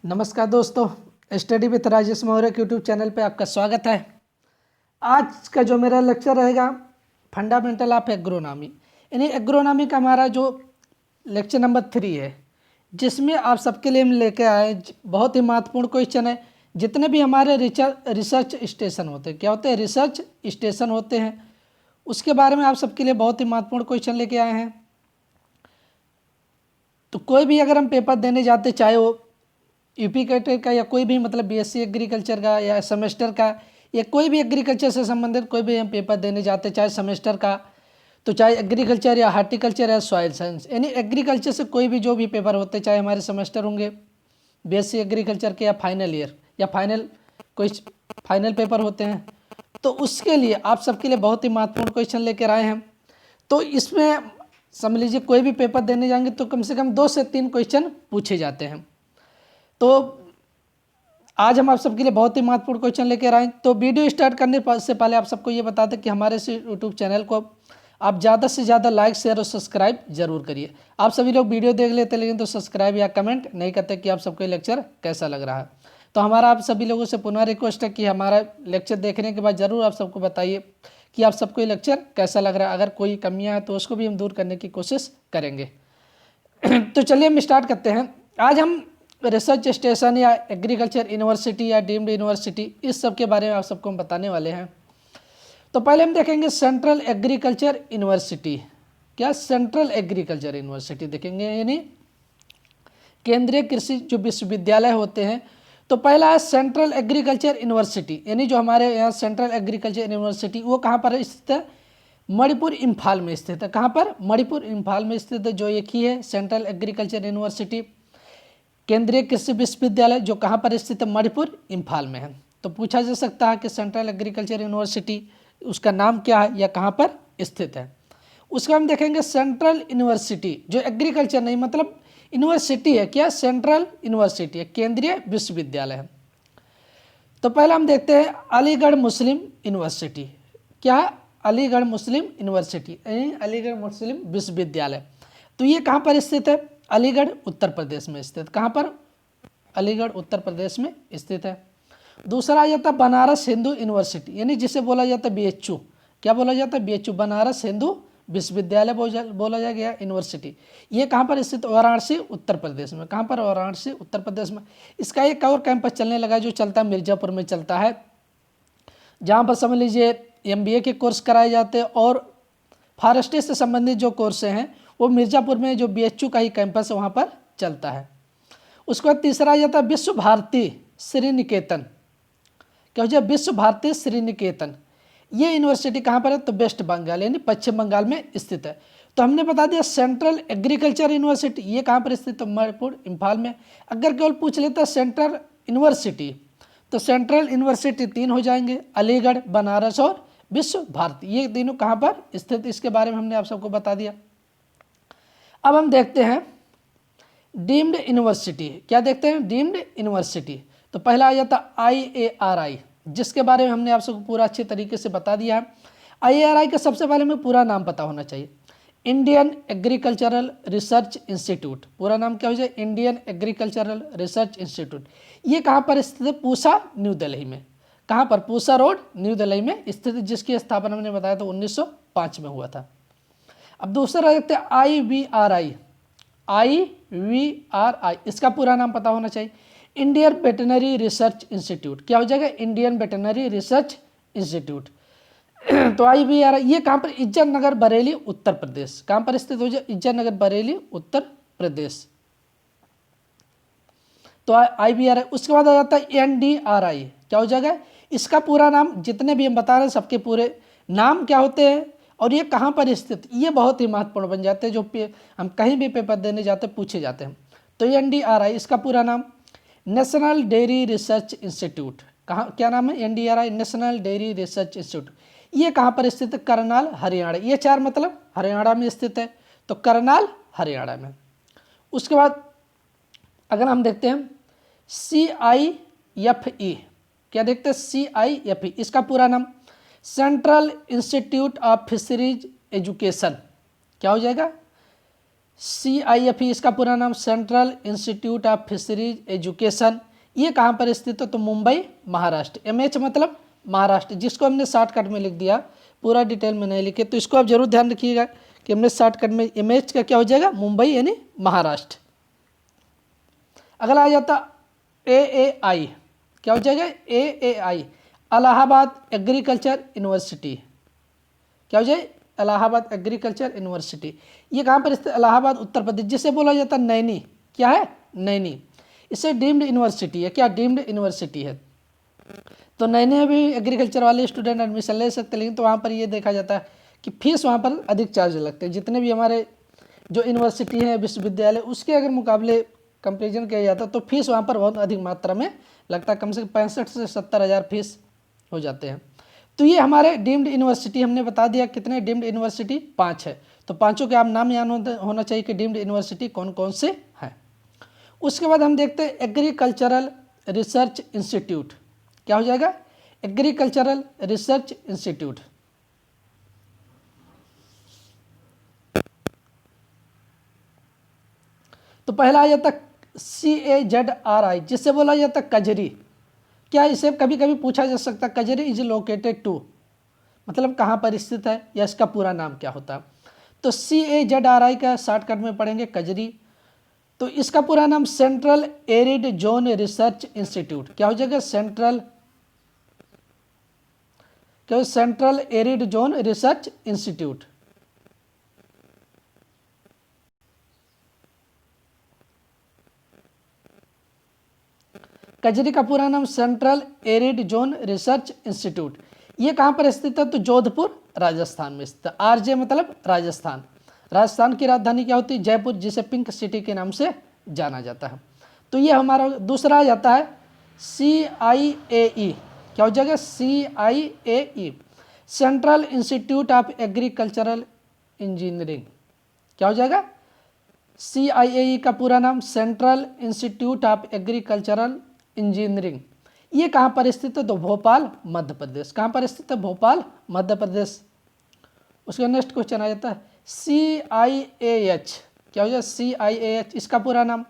नमस्कार दोस्तों, study with Rajesh Maurya के यूट्यूब चैनल पे आपका स्वागत है। आज का जो मेरा लेक्चर रहेगा फंडामेंटल ऑफ एग्रोनॉमी, यानी एग्रोनॉमी का हमारा जो लेक्चर नंबर 3 है, जिसमें आप सबके लिए हम लेके आए बहुत ही महत्वपूर्ण क्वेश्चन है। जितने भी हमारे रिसर्च स्टेशन होते हैं, क्या होते हैं? रिसर्च स्टेशन होते हैं, उसके बारे में आप सबके लिए बहुत ही महत्वपूर्ण क्वेश्चन लेके आए हैं। तो कोई भी अगर हम पेपर देने जाते, चाहे वो यूपी कैटेट का या कोई भी मतलब बीएससी एग्रीकल्चर का या सेमेस्टर का या कोई भी एग्रीकल्चर से संबंधित कोई भी हम पेपर देने जाते, चाहे सेमेस्टर का, तो चाहे एग्रीकल्चर या हार्टिकल्चर या सॉइल साइंस, यानी एग्रीकल्चर से कोई भी जो भी पेपर होते, चाहे हमारे सेमेस्टर होंगे बीएससी एग्रीकल्चर के या फाइनल ईयर या कोई फाइनल पेपर होते हैं, तो उसके लिए आप सबके लिए बहुत ही महत्वपूर्ण क्वेश्चन लेकर आए हैं। तो इसमें समझ लीजिए कोई भी पेपर देने जाएंगे तो कम से कम 2 से 3 क्वेश्चन पूछे जाते हैं। तो आज हम आप सबके लिए बहुत ही महत्वपूर्ण क्वेश्चन लेकर आए। तो वीडियो स्टार्ट करने से पहले आप सबको ये बता दें कि हमारे इस यूट्यूब चैनल को आप ज़्यादा से ज़्यादा लाइक, शेयर और सब्सक्राइब जरूर करिए। आप सभी लोग वीडियो देख लेते लेकिन तो सब्सक्राइब या कमेंट नहीं करते कि आप सबको ये लेक्चर कैसा लग रहा है। तो हमारा आप सभी लोगों से पुनः रिक्वेस्ट है कि हमारा लेक्चर देखने के बाद ज़रूर आप सबको बताइए कि आप सबको ये लेक्चर कैसा लग रहा है। अगर कोई कमियाँ हैं तो उसको भी हम दूर करने की कोशिश करेंगे। तो चलिए हम स्टार्ट करते हैं। आज हम रिसर्च स्टेशन या एग्रीकल्चर यूनिवर्सिटी या डीम्ड यूनिवर्सिटी, इस सब के बारे में आप सबको हम बताने वाले हैं। तो पहले हम देखेंगे सेंट्रल एग्रीकल्चर यूनिवर्सिटी। क्या? सेंट्रल एग्रीकल्चर यूनिवर्सिटी देखेंगे, यानी केंद्रीय कृषि जो विश्वविद्यालय होते हैं। तो पहला है सेंट्रल एग्रीकल्चर यूनिवर्सिटी, यानी जो हमारे यहाँ सेंट्रल एग्रीकल्चर यूनिवर्सिटी, वो कहाँ पर स्थित है? मणिपुर इम्फाल में स्थित है। कहाँ पर? मणिपुर इम्फाल में स्थित है, जो एक ही है सेंट्रल एग्रीकल्चर यूनिवर्सिटी, केंद्रीय कृषि विश्वविद्यालय, जो कहाँ पर स्थित है? मणिपुर इम्फाल में है। तो पूछा जा सकता है कि सेंट्रल एग्रीकल्चर यूनिवर्सिटी, उसका नाम क्या है या कहाँ पर स्थित है। उसका हम देखेंगे सेंट्रल यूनिवर्सिटी, जो एग्रीकल्चर नहीं मतलब यूनिवर्सिटी है। क्या? सेंट्रल यूनिवर्सिटी है, केंद्रीय विश्वविद्यालय है। तो पहले हम देखते हैं अलीगढ़ मुस्लिम यूनिवर्सिटी। क्या? अलीगढ़ मुस्लिम यूनिवर्सिटी, अलीगढ़ मुस्लिम विश्वविद्यालय। तो ये कहाँ पर स्थित है? अलीगढ़ उत्तर प्रदेश में स्थित। कहाँ पर? अलीगढ़ उत्तर प्रदेश में स्थित है। दूसरा आ जाता है बनारस हिंदू यूनिवर्सिटी, यानी जिसे बोला जाता है बीएचयू। क्या बोला जाता है? बीएचयू, बनारस हिंदू विश्वविद्यालय बोला जाएगा यूनिवर्सिटी। ये कहाँ पर स्थित? वाराणसी उत्तर प्रदेश में। कहाँ पर? वाराणसी उत्तर प्रदेश में। इसका एक और कैंपस चलने लगा जो चलता है मिर्जापुर में चलता है, जहाँ पर समझ लीजिए एमबीए के कोर्स कराए जाते हैं और फॉरेस्ट्री से संबंधित जो कोर्स हैं वो मिर्ज़ापुर में जो बीएचयू का ही कैंपस है वहाँ पर चलता है। उसके बाद तीसरा आ जाता है विश्व भारती श्रीनिकेतन। क्या हो जाए? विश्व भारती श्रीनिकेतन। ये यूनिवर्सिटी कहाँ पर है? तो वेस्ट बंगाल यानी पश्चिम बंगाल में स्थित है। तो हमने बता दिया सेंट्रल एग्रीकल्चर यूनिवर्सिटी, ये कहाँ पर स्थित है? मणिपुर इम्फाल में। अगर केवल पूछ लेता सेंट्रल यूनिवर्सिटी, तो सेंट्रल यूनिवर्सिटी 3 हो जाएंगे, अलीगढ़, बनारस और विश्व भारती। ये तीनों कहाँ पर स्थित, इसके बारे में हमने आप सबको बता दिया। अब हम देखते हैं डीम्ड यूनिवर्सिटी। क्या देखते हैं? Deemed university. तो पहला आ जाता IARI, जिसके बारे में हमने आप सबको पूरा अच्छे तरीके से बता दिया है। IARI का सबसे पहले हमें पूरा नाम पता होना चाहिए, इंडियन एग्रीकल्चरल रिसर्च इंस्टीट्यूट। पूरा नाम क्या हो जाए? Indian agricultural research institute. ये कहाँ पर स्थित है? पूसा, न्यू दिल्ली में। कहाँ पर? पूसा रोड, न्यू दिल्ली में स्थित, जिसकी स्थापना हमने बताया था 1905 में हुआ था। अब दूसरा देखते हैं IVRI। IVRI, इसका पूरा नाम पता होना चाहिए, इंडियन वेटनरी रिसर्च इंस्टीट्यूट। क्या हो जाएगा? Indian veterinary research institute. तो IVRI ये कहाँ पर? इज्जत नगर, बरेली, उत्तर प्रदेश। कहाँ पर स्थित हो जाए? इज्जत नगर, बरेली, उत्तर प्रदेश। तो IVRI। उसके बाद आ जाता है NDRI। क्या हो जाएगा? इसका पूरा नाम, जितने भी हम बता रहे हैं सबके पूरे नाम क्या होते हैं और ये कहाँ पर स्थित, ये बहुत ही महत्वपूर्ण बन जाते हैं, जो हम कहीं भी पेपर देने जाते हैं पूछे जाते हैं। तो NDRI, इसका पूरा नाम नेशनल डेयरी रिसर्च इंस्टीट्यूट। कहाँ, क्या नाम है? NDRI, national dairy research institute. ये कहाँ पर स्थित है? करनाल, हरियाणा। ये 4 मतलब हरियाणा में स्थित है, तो करनाल हरियाणा में। उसके बाद अगर हम देखते हैं CIFE। क्या देखते हैं? CIFE, इसका पूरा नाम central institute of fisheries education. क्या हो जाएगा? CIFE इसका पूरा नाम central institute of fisheries education, ये कहाँ पर स्थित है? तो मुंबई महाराष्ट्र। MH मतलब महाराष्ट्र, जिसको हमने शॉर्टकट में लिख दिया, पूरा डिटेल में नहीं लिखे, तो इसको आप जरूर ध्यान रखिएगा कि हमने शॉर्टकट में MH का क्या हो जाएगा? मुंबई यानी महाराष्ट्र। अगला आ जाता AAI, क्या हो जाएगा? AAI इलाहाबाद एग्रीकल्चर यूनिवर्सिटी, क्या हो जाए? Allahabad agriculture university. ये कहाँ पर स्थित? इलाहाबाद उत्तर प्रदेश, जिसे बोला जाता है नैनी। क्या है? नैनी। इसे डीम्ड यूनिवर्सिटी है। क्या डीम्ड यूनिवर्सिटी है? तो नैनी में भी एग्रीकल्चर वाले स्टूडेंट एडमिशन ले सकते हैं, लेकिन तो वहाँ पर ये देखा जाता है कि फीस वहाँ पर अधिक चार्ज लगते हैं। जितने भी हमारे जो यूनिवर्सिटी है, विश्वविद्यालय, उसके अगर मुकाबले कंपेरिजन किया जाता है तो फीस वहाँ पर बहुत अधिक मात्रा में लगता है। कम से कम 65 से 70 हज़ार फीस हो जाते हैं। तो ये हमारे डीम्ड यूनिवर्सिटी हमने बता दिया। कितने डीम्ड यूनिवर्सिटी? 5 है। तो पांचों के आप नाम याद होना चाहिए कि डीम्ड यूनिवर्सिटी कौन कौन से हैं। उसके बाद हम देखते हैं एग्रीकल्चरल रिसर्च इंस्टीट्यूट। क्या हो जाएगा? Agricultural research institute. तो पहला आ जाता CAZRI, जिससे बोला जाता कजरी। क्या इसे कभी कभी पूछा जा सकता है? कजरी इज लोकेटेड टू, मतलब कहाँ पर स्थित है, या इसका पूरा नाम क्या होता है? तो CAZRI का शॉर्टकट में पढ़ेंगे कजरी। तो इसका पूरा नाम central arid zone research institute. क्या हो जाएगा? Central arid zone research institute. कजरी का पूरा नाम central arid zone research institute. ये कहाँ पर स्थित है? तो जोधपुर राजस्थान में स्थित है। RJ मतलब राजस्थान। राजस्थान की राजधानी क्या होती है? जयपुर, जिसे पिंक सिटी के नाम से जाना जाता है। तो ये हमारा दूसरा आ जाता है CIAE। क्या हो जाएगा? CIAE central institute of agricultural engineering. क्या हो जाएगा? CIAE का पूरा नाम central institute of agricultural engineering. ये कहाँ पर स्थित है? तो भोपाल मध्य प्रदेश। कहाँ पर स्थित है? भोपाल मध्य प्रदेश। उसका नेक्स्ट क्वेश्चन आ जाता है CIAH। क्या हो जाए? CIAH इसका पूरा नाम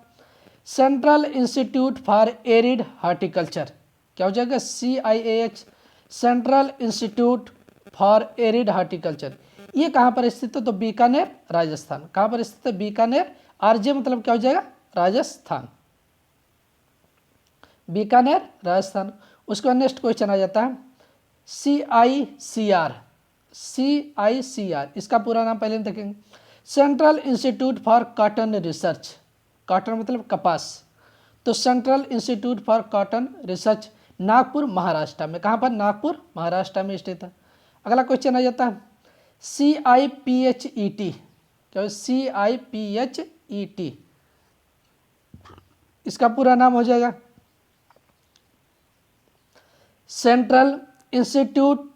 central institute for arid horticulture. क्या हो जाएगा? CIAH central institute for arid horticulture. ये कहाँ पर स्थित है? तो बीकानेर राजस्थान। कहाँ पर स्थित है? बीकानेर। RJ मतलब क्या हो जाएगा? राजस्थान, बीकानेर राजस्थान। उसके बाद नेक्स्ट क्वेश्चन आ जाता है CICR इसका पूरा नाम पहले देखेंगे central institute for cotton research. Cotton मतलब कपास। तो central institute for cotton research Nagpur Maharashtra में। कहाँ पर? नागपुर महाराष्ट्र में स्थित है। अगला क्वेश्चन आ जाता है CIPHET। क्या है? CIPHET इसका पूरा नाम हो जाएगा central institute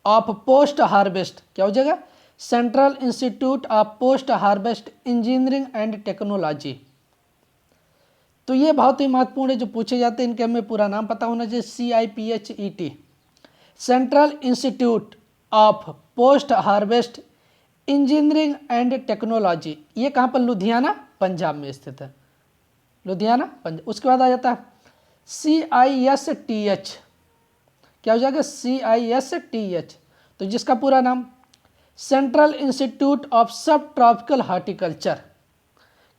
of post harvest. क्या हो जाएगा? Central institute of post harvest engineering and technology. तो ये बहुत ही महत्वपूर्ण है, जो पूछे जाते हैं इनके हमें पूरा नाम पता होना चाहिए। CIPHET central institute of post harvest engineering and technology. ये कहाँ पर? लुधियाना पंजाब में स्थित है। लुधियाना पंजाब। उसके बाद आ जाता है CISTH। क्या हो जाएगा? CISTH तो जिसका पूरा नाम सेंट्रल इंस्टीट्यूट ऑफ सब ट्रॉपिकल हार्टिकल्चर।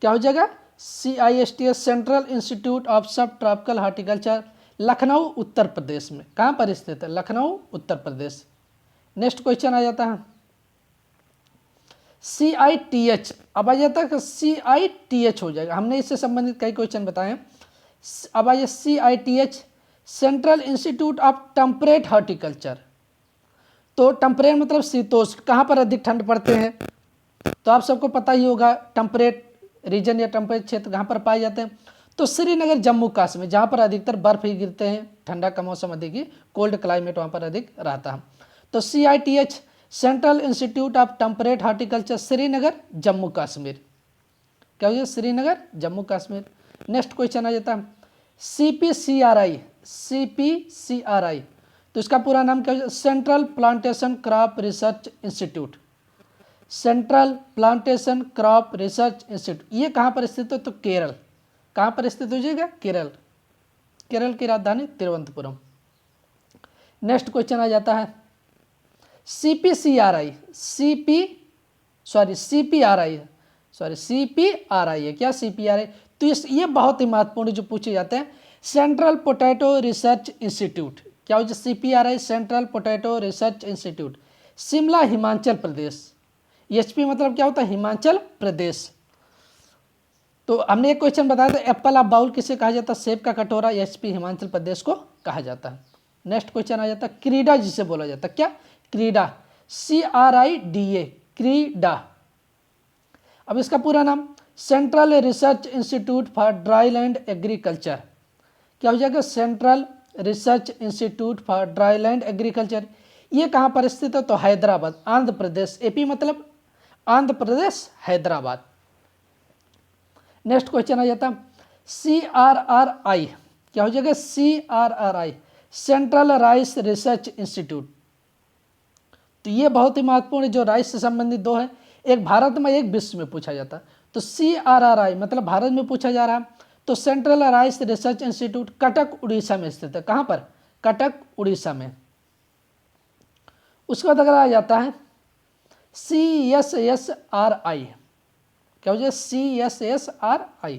क्या हो जाएगा? CISTH सेंट्रल इंस्टीट्यूट ऑफ सब ट्रॉपिकल हार्टिकल्चर, लखनऊ उत्तर प्रदेश में। कहाँ पर स्थित है? लखनऊ उत्तर प्रदेश। नेक्स्ट क्वेश्चन आ जाता है CITH। अब आ जाता है CITH हो जाएगा। हमने इससे संबंधित कई क्वेश्चन बताए हैं। अब आ जाए CITH central institute of temperate horticulture. तो टेम्परेट मतलब शीतोष्ण, कहाँ पर अधिक ठंड पड़ते हैं? तो आप सबको पता ही होगा टेम्परेट रीजन या टेम्परेट क्षेत्र कहाँ पर पाए जाते हैं? तो श्रीनगर जम्मू कश्मीर, जहाँ पर अधिकतर बर्फ ही गिरते हैं। ठंडा का मौसम अधिक ही, कोल्ड क्लाइमेट वहाँ पर अधिक रहता है। तो CITH central institute of temperate horticulture Srinagar Jammu Kashmir. क्या हो जाए? श्रीनगर जम्मू कश्मीर। नेक्स्ट क्वेश्चन आ जाता है CPCRI। तो इसका पूरा नाम क्या हो जाए? Central plantation crop research institute. Central plantation crop research institute. ये कहाँ पर स्थित है? तो केरल। कहाँ पर स्थित हो जाएगा? केरल। केरल की राजधानी तिरुवनंतपुरम। नेक्स्ट क्वेश्चन आ जाता है CPCRI, CPRI है क्या? CPRI। तो ये बहुत ही महत्वपूर्ण जो पूछे जाते हैं। सेंट्रल पोटैटो रिसर्च इंस्टीट्यूट, क्या हो? CPRI central potato research institute, Shimla Himachal Pradesh. HP मतलब क्या होता है? हिमाचल प्रदेश। तो हमने एक क्वेश्चन बताया था, एप्पल ऑफ बाउल किसे कहा जाता है? सेब का कटोरा। HP हिमाचल प्रदेश को कहा जाता है। नेक्स्ट क्वेश्चन आ जाता है क्रीडा जिसे बोला जाता है, क्या? क्रीडा, CRIDA, क्रीडा। अब इसका पूरा नाम central research institute for dryland agriculture. क्या हो जाएगा? Central research institute for dryland agriculture. ये कहाँ पर स्थित है? तो हैदराबाद, आंध्र प्रदेश। AP मतलब आंध्र प्रदेश, हैदराबाद। नेक्स्ट क्वेश्चन आ जाता CRRI, क्या हो जाएगा? CRRI central rice research institute. तो ये बहुत ही महत्वपूर्ण जो राइस से संबंधित दो है, एक भारत में एक विश्व में पूछा जाता है। तो CRRI मतलब भारत में पूछा जा रहा है। तो central rice research institute Cuttack Orissa में स्थित है। कहाँ पर? कटक उड़ीसा में। उसके बाद अगर आ जाता है CSSRI, क्या हो जाए? CSSRI।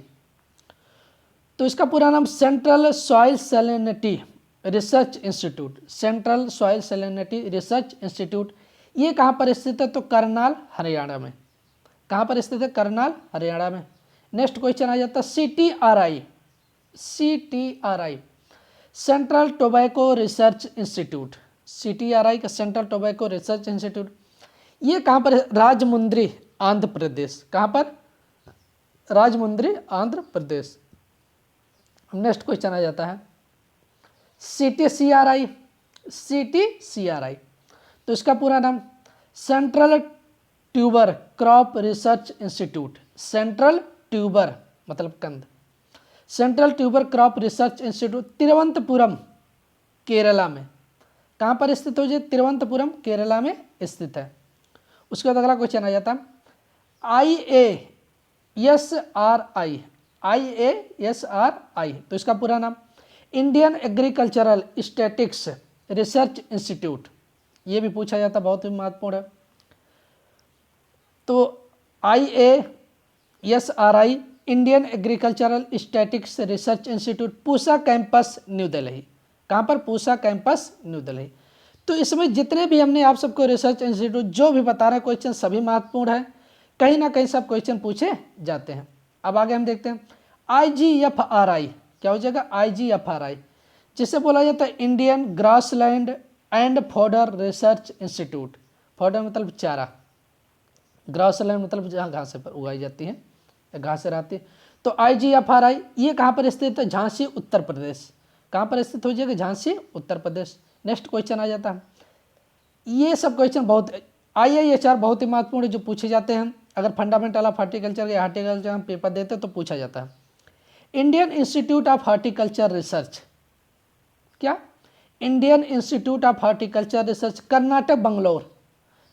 तो इसका पूरा नाम central soil salinity research institute, central soil salinity research institute. ये कहाँ पर स्थित है? तो करनाल, हरियाणा में। कहाँ पर स्थित है? करनाल, हरियाणा में। नेक्स्ट क्वेश्चन आ जाता है CTRI central tobacco research institute. CTRI का सेंट्रल टोबैको रिसर्च इंस्टीट्यूट। ये कहाँ पर है? राजमुंद्री, आंध्र प्रदेश। कहाँ पर? राजमुंद्री, आंध्र प्रदेश। नेक्स्ट क्वेश्चन आ जाता है CTCRI, तो इसका पूरा नाम central tuber crop research institute. Central tuber मतलब कंद, central tuber crop research institute, Thiruvananthapuram, Kerala में। कहाँ पर स्थित हो जाए? तिरुवनंतपुरम, केरला में स्थित है। उसके बाद अगला क्वेश्चन आ जाता है IASRI, तो इसका पूरा नाम Indian agricultural statics research institute. ये भी पूछा जाता, बहुत ही महत्वपूर्ण है। तो IASRI Indian agricultural statics research institute, Pusa campus, new Delhi. कहाँ पर? Pusa campus, new Delhi. तो इसमें जितने भी हमने आप सबको रिसर्च इंस्टीट्यूट जो भी बता रहे क्वेश्चन सभी महत्वपूर्ण है, कहीं ना कहीं सब क्वेश्चन पूछे जाते हैं। अब आगे हम देखते हैं IGFRI, क्या हो जाएगा? IGFRI जिसे बोला जाता है Indian grassland and fodder research institute. Fodder मतलब चारा, ग्रासलैंड मतलब जहाँ घासें पर उगाई जाती हैं, घासें रहती है। तो IGFRI ये कहाँ पर स्थित है? झांसी, उत्तर प्रदेश। कहाँ पर स्थित हो जाएगा? झांसी, उत्तर प्रदेश। नेक्स्ट क्वेश्चन आ जाता है, ये सब क्वेश्चन बहुत IIHR बहुत ही महत्वपूर्ण जो पूछे जाते हैं। अगर फंडामेंटल ऑफ हार्टिकल्चर या हार्टिकल्चर हम पेपर देते हैं तो पूछा जाता है। Indian institute of horticulture research, क्या? Indian institute of horticulture research, Karnataka, Bangalore.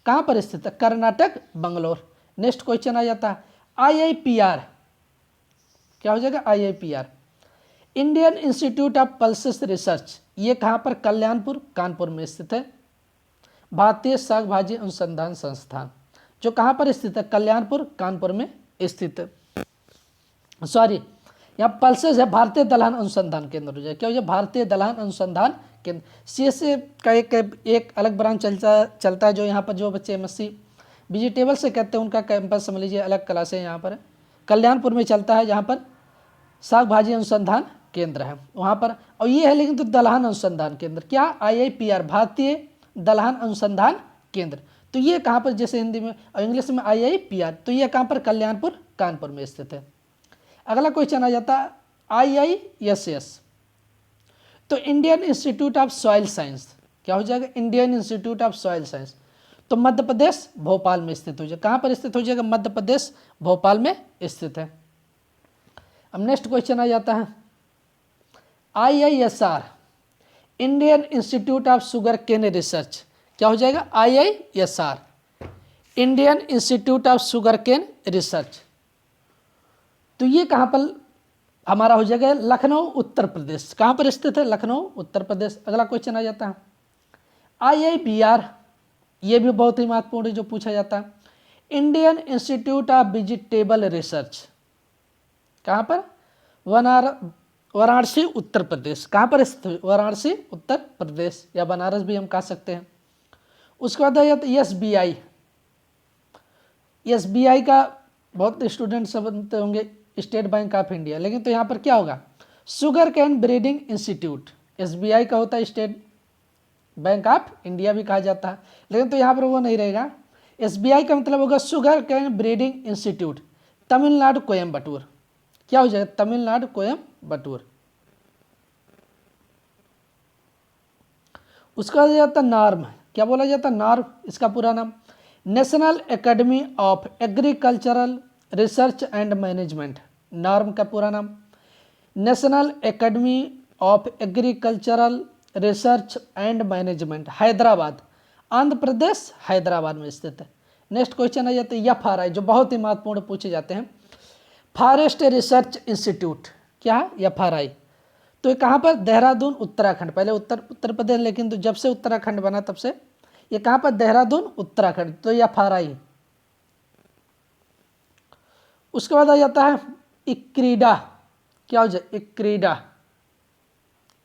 कहाँ पर स्थित है? कर्नाटक, बंगलोर। नेक्स्ट क्वेश्चन आ जाता है IIPR, क्या हो जाएगा? IIPR Indian institute of pulses research. ये कहाँ पर? कल्याणपुर, कानपुर में स्थित है। भारतीय शाक भाजी अनुसंधान संस्थान जो कहाँ पर स्थित है? कल्याणपुर, कानपुर में स्थित है। सॉरी, यहाँ पल्सेस है, भारतीय दलहन अनुसंधान केंद्र हो जाए। क्या हो जाए? भारतीय दलहन अनुसंधान केंद्र। CSA का एक अलग ब्रांच चलता है जो यहाँ पर जो बच्चे MSc वेजिटेबल से कहते हैं उनका कैंपस समझ लीजिए, अलग क्लासें यहाँ पर कल्याणपुर में चलता है, जहाँ पर शाक भाजी अनुसंधान केंद्र है वहाँ पर। और ये है लेकिन तो दलहन अनुसंधान केंद्र, क्या? IIPR भारतीय दलहन अनुसंधान केंद्र। तो ये कहाँ पर? जैसे हिंदी में और इंग्लिश में IIPR, तो ये कहाँ पर? कल्याणपुर, कानपुर में स्थित है। अगला क्वेश्चन आ जाता है IISS, तो Indian institute of soil science, क्या हो जाएगा? Indian institute of soil science, तो मध्य प्रदेश, भोपाल में स्थित हो जाएगा। कहाँ पर स्थित हो जाएगा? मध्य प्रदेश, भोपाल में स्थित है। अब नेक्स्ट क्वेश्चन आ जाता है IISR Indian institute of sugar cane research, क्या हो जाएगा? IISR Indian institute of sugar cane research. तो ये कहाँ पर हमारा हो जाएगा, लखनऊ उत्तर प्रदेश। कहाँ पर स्थित है, लखनऊ उत्तर प्रदेश। अगला क्वेश्चन आ जाता है IIBR, ये भी बहुत ही महत्वपूर्ण है जो पूछा जाता है। Indian institute of vegetable research, कहाँ पर, वाराणसी उत्तर प्रदेश। कहाँ पर स्थित, वाराणसी उत्तर प्रदेश, या बनारस भी हम कह सकते हैं। उसके बाद SBI, SBI का बहुत स्टूडेंट समझते होंगे, स्टेट बैंक ऑफ इंडिया, लेकिन तो यहाँ पर क्या होगा, sugar cane breeding institute. SBI का होता है स्टेट बैंक ऑफ इंडिया भी कहा जाता है, लेकिन तो यहाँ पर वो नहीं रहेगा। SBI का मतलब होगा sugar cane breeding institute, Tamil Nadu Coimbatore. क्या हो जाएगा, तमिलनाडु कोयम्बटूर। उसका जाता नार्म, क्या बोला जाता, नार्म, इसका पूरा नाम national academy of agricultural research and management. NAARM का पूरा नाम national academy of agricultural research and management, Hyderabad, Andhra Pradesh, Hyderabad में स्थित है। नेक्स्ट क्वेश्चन आ जाते हैं FRI, जो बहुत ही महत्वपूर्ण पूछे जाते हैं। फॉरेस्ट रिसर्च इंस्टीट्यूट, क्या है, FRI। तो ये कहाँ पर, देहरादून उत्तराखंड। पहले उत्तर प्रदेश, लेकिन तो जब से उत्तराखंड बना तब से ये कहाँ पर, देहरादून उत्तराखंड। तो FRI। उसके बाद आ जाता है ICRIDA, क्या हो जाए,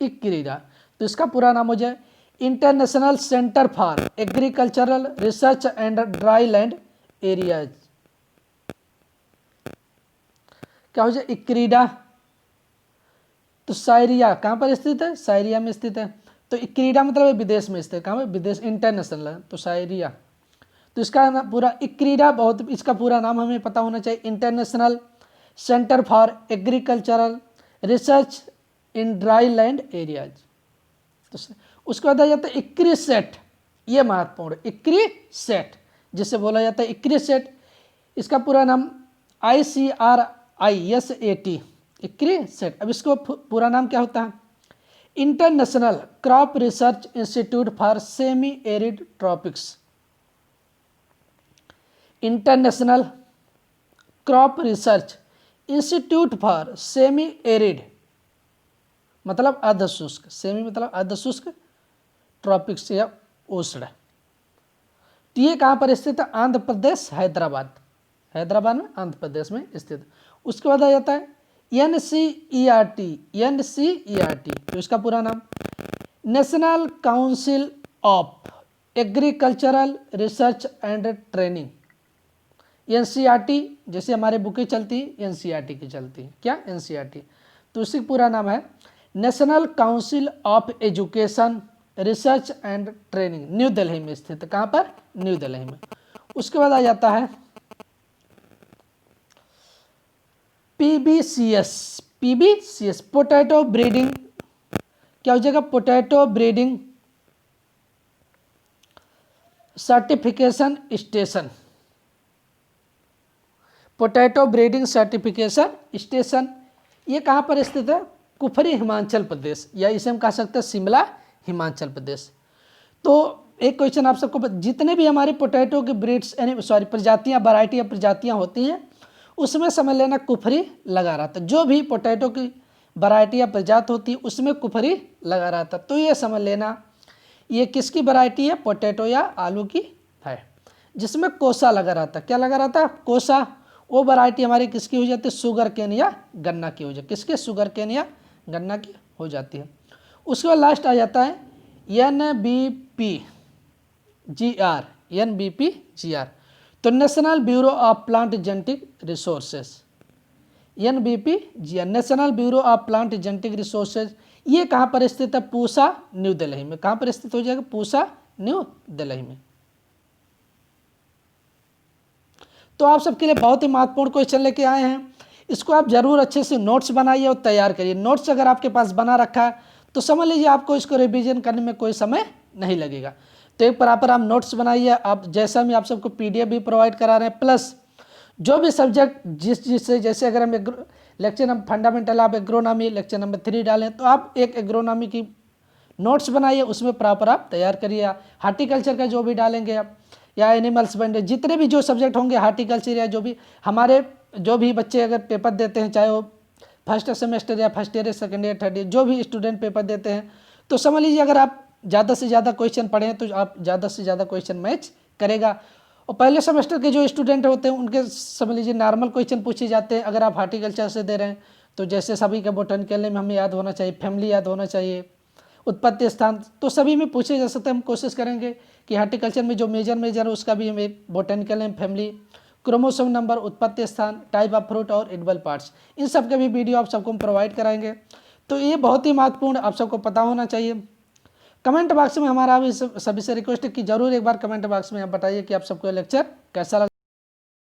ICRIDA। तो इसका पूरा नाम हो जाए international centre for agricultural research and dry land areas. क्या हो जाए, ICRIDA। तो साइरिया कहाँ पर स्थित है, साइरिया में स्थित है। तो ICRIDA मतलब विदेश में स्थित, कहाँ पर, विदेश, इंटरनेशनल है, तो साइरिया। तो इसका पूरा ICRIDA, बहुत इसका पूरा नाम हमें पता होना चाहिए, international centre for agricultural research in dry land areas. तो उसके बाद आ जाता है ICRISAT, ये महत्वपूर्ण, ICRISAT जिसे बोला जाता है ICRISAT। इसका पूरा नाम ICRISAT, ICRISAT। अब इसको पूरा नाम क्या होता है, international crop research institute for semi arid tropics. International crop research institute for semi arid मतलब अर्धशुष्क, सेमी मतलब अर्धशुष्क, ट्रॉपिक्स या उष्ण। तो ये कहाँ पर स्थित है, आंध्र प्रदेश, हैदराबाद, हैदराबाद में, आंध्र प्रदेश में स्थित। उसके बाद आ जाता है NCERT। तो इसका पूरा नाम national council of agricultural research and training. NCERT जैसे हमारे बुकें चलती है, NCERT की चलती है, क्या, NCERT। तो उसका पूरा नाम है national council of education research and training, new Delhi में स्थित। कहाँ पर, न्यू दिल्ली में। उसके बाद आ जाता है PBCS, पोटैटो ब्रीडिंग, क्या हो जाएगा, potato breeding certification station. Potato breeding certification station, ये कहाँ पर स्थित है, कुफरी, हिमाचल प्रदेश, या इसे हम कह सकते हैं शिमला, हिमाचल प्रदेश। तो एक क्वेश्चन आप सबको, जितने भी हमारे पोटैटो के ब्रीड्स यानी प्रजातियाँ, वैरायटी या प्रजातियाँ होती हैं, उसमें समझ लेना कुफरी लगा रहा था। जो भी पोटैटो की वैरायटी या प्रजाति होती है उसमें कुफरी लगा रहा था। तो ये समझ लेना ये किसकी वैरायटी है, पोटैटो या आलू की है, जिसमें कोसा लगा रहा था। क्या लगा रहा था, कोसा। वो वैरायटी हमारी किसकी हो जाती है, शुगर केन या गन्ना की हो जाती है, किसके, शुगर केन या गन्ना की हो जाती है। उसके बाद लास्ट आ जाता है NBPGR। तो national bureau of plant genetic resources, NBPGR, national bureau of plant genetic resources. ये कहाँ पर स्थित है, पूसा, न्यू दिल्ली में। कहाँ पर स्थित हो जाएगा, पूसा, न्यू दिल्ली में। तो आप सबके लिए बहुत ही महत्वपूर्ण क्वेश्चन लेके आए हैं। इसको आप जरूर अच्छे से नोट्स बनाइए और तैयार करिए। नोट्स अगर आपके पास बना रखा है तो समझ लीजिए आपको इसको रिवीजन करने में कोई समय नहीं लगेगा। तो एक प्रॉपर आप नोट्स बनाइए। आप जैसा भी आप सबको PDF भी प्रोवाइड करा रहे हैं, प्लस जो भी सब्जेक्ट जिससे, जैसे अगर हम लेक्चर नंबर फंडामेंटल आप एग्रोनॉमी लेक्चर नंबर 3 डालें, तो आप एक एग्रोनॉमी की नोट्स बनाइए, उसमें प्रॉपर आप तैयार करिए। हार्टिकल्चर का जो भी डालेंगे आप, या एनिमल्स बन, जितने भी जो सब्जेक्ट होंगे, हार्टिकल्चर या जो भी हमारे जो भी बच्चे अगर पेपर देते हैं, चाहे वो फर्स्ट सेमेस्टर या फर्स्ट ईयर या सेकेंड ईयर थर्ड ईयर जो भी स्टूडेंट पेपर देते हैं, तो समझ लीजिए अगर आप ज़्यादा से ज़्यादा क्वेश्चन पढ़ें तो आप ज़्यादा से ज़्यादा क्वेश्चन मैच करेगा। और पहले सेमेस्टर के जो स्टूडेंट होते हैं उनके समझ लीजिए नॉर्मल क्वेश्चन पूछे जाते हैं। अगर आप हार्टिकल्चर से दे रहे हैं तो जैसे सभी का बोटेनिकल नेम हमें याद होना चाहिए, फैमिली याद होना चाहिए, उत्पत्ति स्थान, तो सभी में पूछे जा सकते हैं। हम कोशिश करेंगे कि हार्टिकल्चर में जो मेजर है उसका भी हमें botanical name, family, chromosome number, उत्पत्ति स्थान, टाइप ऑफ फ्रूट और एडिबल पार्ट्स, इन सब के भी वीडियो आप सबको हम प्रोवाइड कराएंगे। तो ये बहुत ही महत्वपूर्ण आप सबको पता होना चाहिए। कमेंट बॉक्स में हमारा भी सभी से रिक्वेस्ट है कि जरूर एक बार कमेंट बॉक्स में आप बताइए कि आप सबको लेक्चर कैसा लगा।